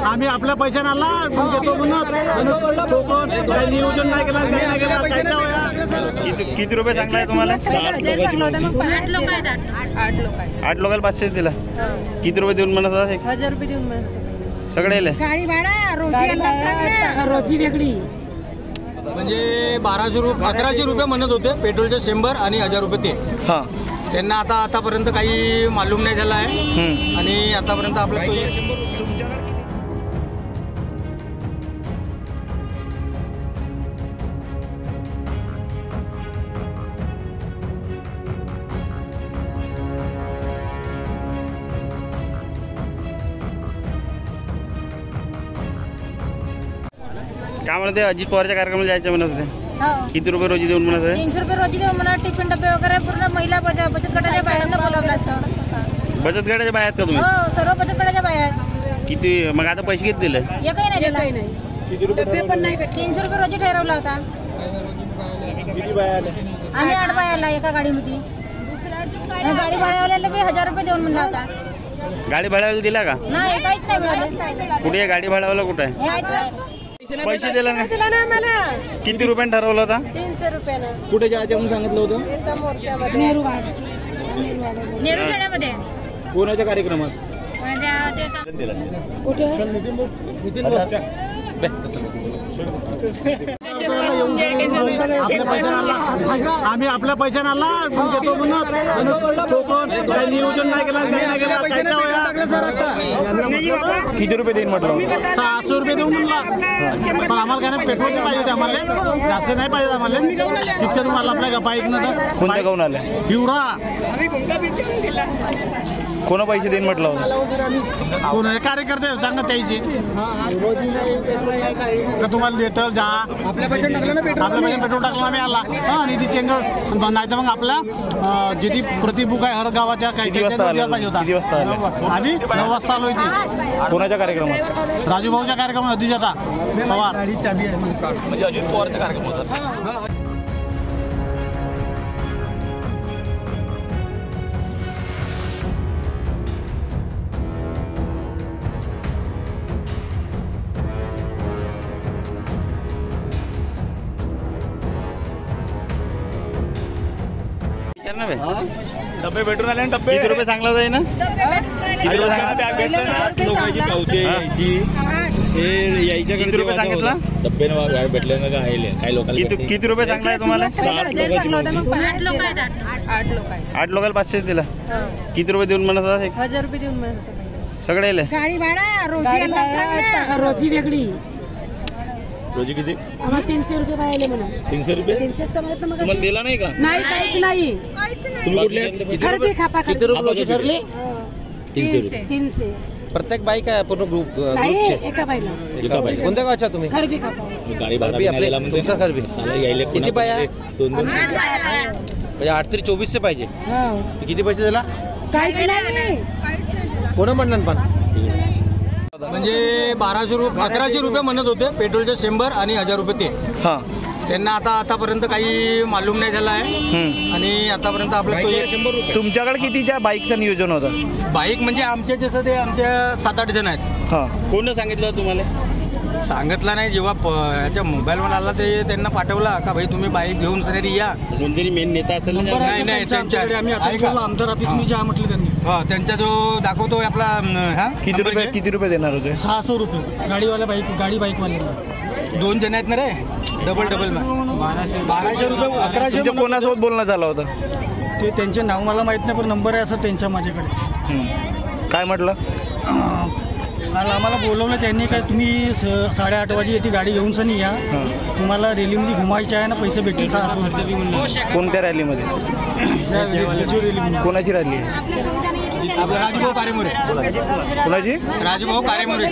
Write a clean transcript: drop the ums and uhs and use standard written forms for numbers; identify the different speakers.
Speaker 1: आम्ही आपल्या पैशाने आला देतो म्हणत काही नियोजन नाही केलं, काही नाही केलं.
Speaker 2: किती रुपये सांगलाय तुम्हाला? 8 लोकांना 500 दिला. किती रुपये देऊन म्हणत होता?
Speaker 3: 1000 रुपये देऊन म्हणत
Speaker 2: सगळे
Speaker 3: गाडी भाडा रोजी वेगळी.
Speaker 1: म्हणजे 1100 रुपये म्हणत होते पेट्रोलचे 100 आणि 1000 रुपये ते.
Speaker 2: हा,
Speaker 1: त्यांना आतापर्यंत काही मालूम नाही झाला आहे आणि आतापर्यंत आपला
Speaker 2: काय म्हणते? अजित पवारच्या कार्यक्रमाला जायचं म्हणत होते. किती रुपये रोजी देऊन म्हणत होते?
Speaker 3: 300 रुपये रोजी देऊन म्हणा. टिफिन डबे वगैरे पूर्ण महिला बचत गटाच्या बायांना बोलावलं असतं.
Speaker 2: बचत गटाच्या बाया आहेत का तुम्ही?
Speaker 3: हो, सर्व बचत गटाच्या बाया आहेत.
Speaker 2: किती मग आता पैसे किती दिले?
Speaker 3: एकही नाही दिला. डबे पण नाही. 300 रुपये रोजी ठरवला होता. आम्ही 8 बायाला एका गाडीमध्ये. गाडी भाड्यावाल्याला बी 1000 रुपये देऊन म्हणला होता.
Speaker 2: गाडी भाड्याला दिला का?
Speaker 3: नाही, काहीच नाही मिळालं.
Speaker 2: कुठे आहे गाडी भाड्यावाला? कुठे आहे? पैसे दिला ना आम्हाला. किती रुपयाने ठरवलं होता?
Speaker 3: 300 रुपयानं.
Speaker 1: कुठे जायचं म्हणून सांगितलं होतं?
Speaker 3: नेहरू शाळेमध्ये.
Speaker 1: कोणाच्या कार्यक्रमात? आम्ही आपल्या पैशाने आला देतो म्हणत काही नियोजन नाही केलं, काही नाही केलं.
Speaker 2: किती रुपये देईन म्हटलं?
Speaker 1: 600 रुपये देऊन म्हणला. पण आम्हाला काय नाही, पेट्रोल पाहिजे होते आम्हाला, जास्त नाही पाहिजे आम्हाला. तितक्या तुम्हाला आपल्या बाईक न
Speaker 2: कोणत्या गावून आल्या?
Speaker 1: पिवरा.
Speaker 2: कोणा पैसे देईन म्हटलं?
Speaker 1: कोण कार्यकर्ते सांगा त्याची का तुम्हाला लेटर जा. आपल्या पैशाने पेट्रोल टाकला आम्ही आला आणि ती चेंगळ नाही तर मग आपला जे ती प्रतिबुक आहे हर गावाच्या काही पाहिजे होता.
Speaker 2: किती वाजता आले?
Speaker 1: आम्ही 9 वाजता आलो इथे.
Speaker 2: कोणाच्या कार्यक्रमात?
Speaker 1: राजू भाऊच्या कार्यक्रमात. अतिजाता पवार
Speaker 2: म्हणजे अजित पवारचा कार्यक्रम होता.
Speaker 1: डबे भेटून आले. डबे
Speaker 2: किती रुपये सांगला जाई ना? किती रुपये सांगितलं?
Speaker 1: भेटले ना काही लोकांना.
Speaker 2: किती रुपये सांगलाय तुम्हाला? 8 लोकांना 500 दिला. किती रुपये देऊन म्हणत होता?
Speaker 3: 1000 रुपये देऊन म्हणत
Speaker 2: सगळे
Speaker 3: गाडी भाडा रोजी वेगळी.
Speaker 2: रोजी किती?
Speaker 3: आम्हाला 300 रुपये पाहिले म्हणा.
Speaker 2: 300 रुपये
Speaker 3: 300
Speaker 2: तुम्हाला दिला नाही का?
Speaker 3: नाही, काहीच नाही.
Speaker 2: तुम्ही कुठले?
Speaker 3: खरबी खापा.
Speaker 2: किती रुपये रोजी ठरले?
Speaker 3: 300.
Speaker 2: प्रत्येक बाईक आहे पूर्ण ग्रुप?
Speaker 3: नाही, एका बाईला.
Speaker 2: एका बाईक. कोणत्या गावच्या तुम्ही?
Speaker 3: खरबी खापा.
Speaker 2: गाडी भाडा तुमचा खरबी. किती बाया? 8 तरी 24 पाहिजे. किती पैसे दिला?
Speaker 3: काहीच नाही.
Speaker 2: कोण म्हणलं पण?
Speaker 1: म्हणजे 1100 रुपये म्हणत होते पेट्रोलचे 100 आणि 1000 रुपये ते.
Speaker 2: हा,
Speaker 1: त्यांना आतापर्यंत काही मालूम नाही झाला आहे आणि आतापर्यंत आपला 100 रुपये.
Speaker 2: तुमच्याकडे कितीच्या बाईकचं नियोजन होतं?
Speaker 1: बाईक म्हणजे आमचे जसं ते आमच्या 7-8 जण आहेत.
Speaker 2: हा, कोण सांगितलं तुम्हाला?
Speaker 1: सांगितलं नाही. जेव्हा याच्या मोबाईलवर आला ते त्यांना पाठवला का भाई तुम्ही बाईक घेऊन सरी या.
Speaker 2: कोणतरी मेन नेता असेल?
Speaker 1: नाही, आमदार ऑफिस मी जा म्हटलं त्यांनी. त्यांचा जो दाखवतो आपला.
Speaker 2: किती रुपये देणार होते?
Speaker 1: 600 रुपये. गाडी बाईकवाले 2 जण आहेत ना रे. डबल 1200 रुपये. 1100.
Speaker 2: कोणासोबत बोलणं झालं होतं?
Speaker 1: ते त्यांचे नाव मला माहित नाही पण नंबर आहे असं त्यांच्या माझ्याकडे.
Speaker 2: काय म्हटलं?
Speaker 1: काल आम्हाला बोलवलं त्यांनी काय तुम्ही 8:30 वाजे येते गाडी घेऊन सनी या. तुम्हाला रॅलीमध्ये घुमायची आहे ना, पैसे भेटेल.
Speaker 2: कोणत्या रॅलीमध्ये? कोणाची रॅली?
Speaker 1: आपला राजूभाऊ कारेमोरे.
Speaker 2: कोणाची?
Speaker 1: राजूभाऊ कारेमोरे.